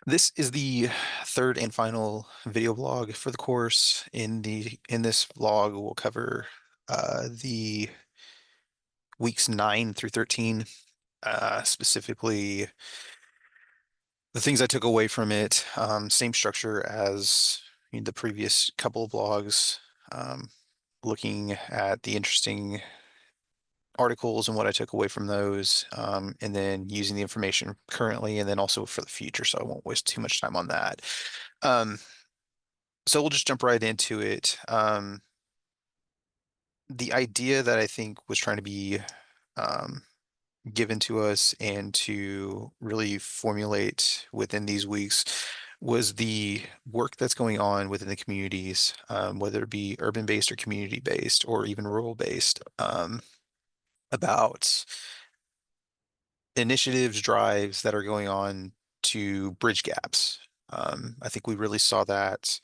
This is the third and final video blog for the course. In this vlog, we'll cover the weeks 9 through 13, specifically the things I took away from it. Same structure as the previous couple of blogs, looking at the interesting articles and what I took away from those, and then using the information currently and then also for the future. So I won't waste too much time on that. Um, So we'll just jump right into it. The idea that I think was trying to be um, given to us and to really formulate within these weeks was the work that's going on within the communities, whether it be urban-based or community-based or even rural-based, about initiatives, drives that are going on to bridge gaps. I think we really saw that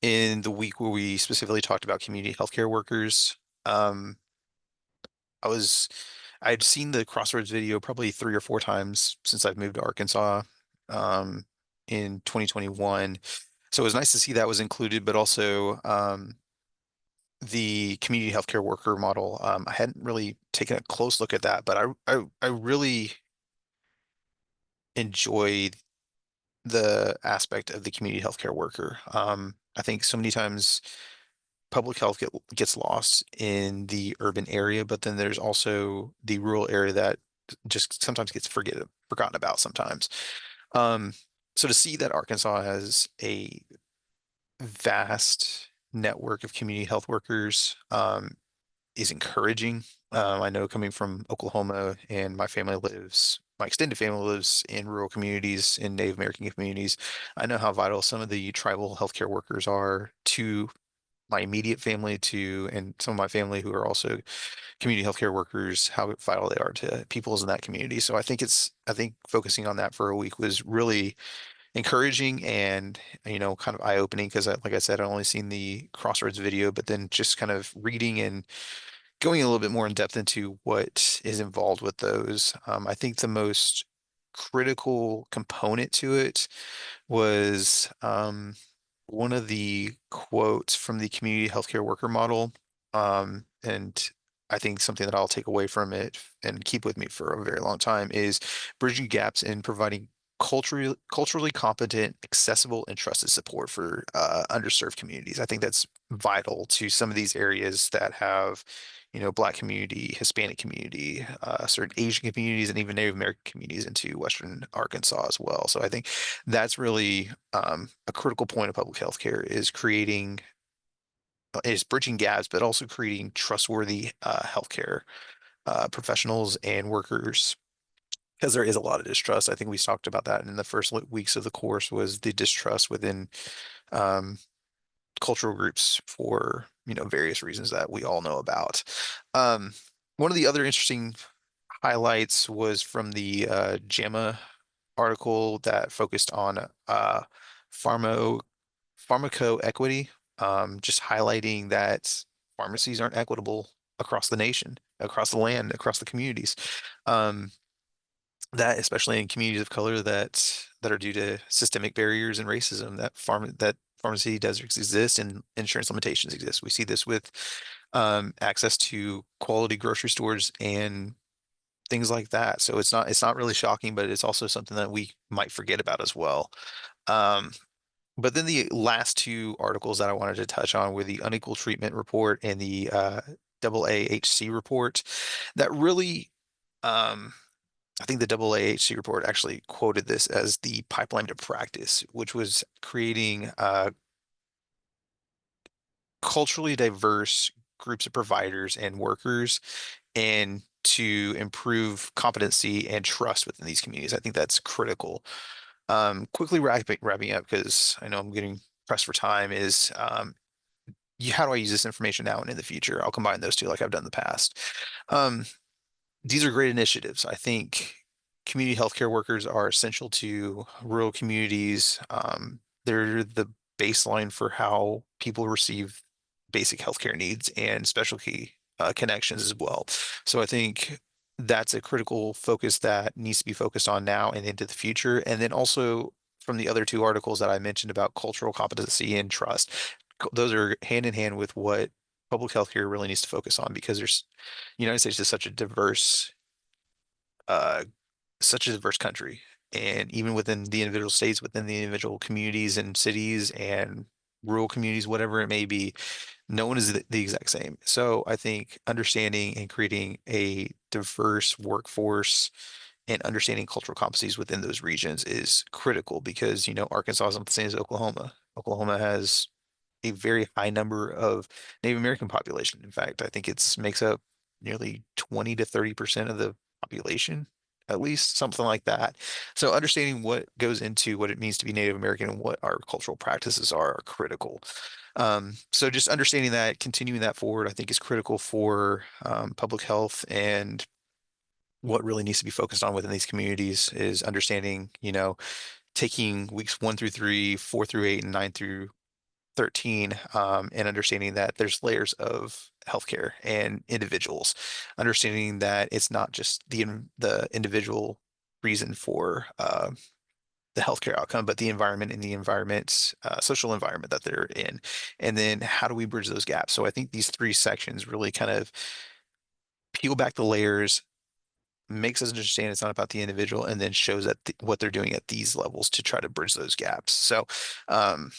in the week where we specifically talked about community healthcare workers. Um, I was I'd seen the Crossroads video probably 3 or 4 times since I've moved to Arkansas um, in 2021. So it was nice to see that was included, but also the community healthcare worker model. I hadn't really taken a close look at that, but I really enjoy the aspect of the community healthcare worker. I think so many times public health gets lost in the urban area, but then there's also the rural area that just sometimes gets forgotten about sometimes. Um, so to see that Arkansas has a vast network of community health workers is encouraging. I know coming from Oklahoma and my extended family lives in rural communities, in Native American communities. I know how vital some of the tribal healthcare workers are to my immediate family and some of my family who are also community healthcare workers, how vital they are to peoples in that community. So I think focusing on that for a week was really encouraging and, kind of eye-opening because like I said, I've only seen the Crossroads video, but then just kind of reading and going a little bit more in depth into what is involved with those. I think the most critical component to it was one of the quotes from the community healthcare worker model. And I think something that I'll take away from it and keep with me for a very long time is bridging gaps in providing culturally competent, accessible, and trusted support for underserved communities. I think that's vital to some of these areas that have, Black community, Hispanic community, certain Asian communities, and even Native American communities into Western Arkansas as well. So I think that's really a critical point of public health care is bridging gaps, but also creating trustworthy healthcare professionals and workers. Because there is a lot of distrust. I think we talked about that in the first weeks of the course was the distrust within um, cultural groups for, various reasons that we all know about. Um, One of the other interesting highlights was from the JAMA article that focused on pharma pharmacoequity, just highlighting that pharmacies aren't equitable across the nation, across the land, across the communities. Um, that especially in communities of color that are due to systemic barriers and racism that pharmacy deserts exist and insurance limitations exist. We see this with access to quality grocery stores and things like that. So it's not really shocking, but it's also something that we might forget about as well. Um, but then the last two articles that I wanted to touch on were the unequal treatment report and the AAHC report that really um, I think the AAHC report actually quoted this as the pipeline to practice, which was creating culturally diverse groups of providers and workers and to improve competency and trust within these communities. I think that's critical. Quickly wrapping up because I know I'm getting pressed for time is how do I use this information now and in the future? I'll combine those two like I've done in the past. Um, these are great initiatives. I think community healthcare workers are essential to rural communities. They're the baseline for how people receive basic healthcare needs and specialty connections as well. So I think that's a critical focus that needs to be focused on now and into the future. And then also from the other two articles that I mentioned about cultural competency and trust. Those are hand in hand with what public health care really needs to focus on because the United States is uh, such a diverse country. And even within the individual states, within the individual communities and cities and rural communities, whatever it may be, no one is the exact same. So I think understanding and creating a diverse workforce and understanding cultural competencies within those regions is critical because, Arkansas is not the same as Oklahoma. Oklahoma has a very high number of Native American population. In fact, I think it's makes up nearly 20 to 30% of the population, at least something like that. So understanding what goes into what it means to be Native American and what our cultural practices are critical. So just understanding that, continuing that forward, I think is critical for public health and what really needs to be focused on within these communities is understanding, taking weeks 1 through 3, 4 through 8, and 9 through 13, and understanding that there's layers of healthcare and individuals, understanding that it's not just the individual reason for the healthcare outcome, but the environment and the environment, social environment that they're in. And then how do we bridge those gaps? So I think these three sections really kind of peel back the layers, makes us understand it's not about the individual, and then shows that what they're doing at these levels to try to bridge those gaps. So um,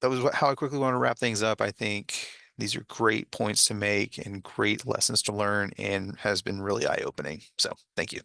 that was how I quickly want to wrap things up. I think these are great points to make and great lessons to learn and has been really eye-opening. So thank you.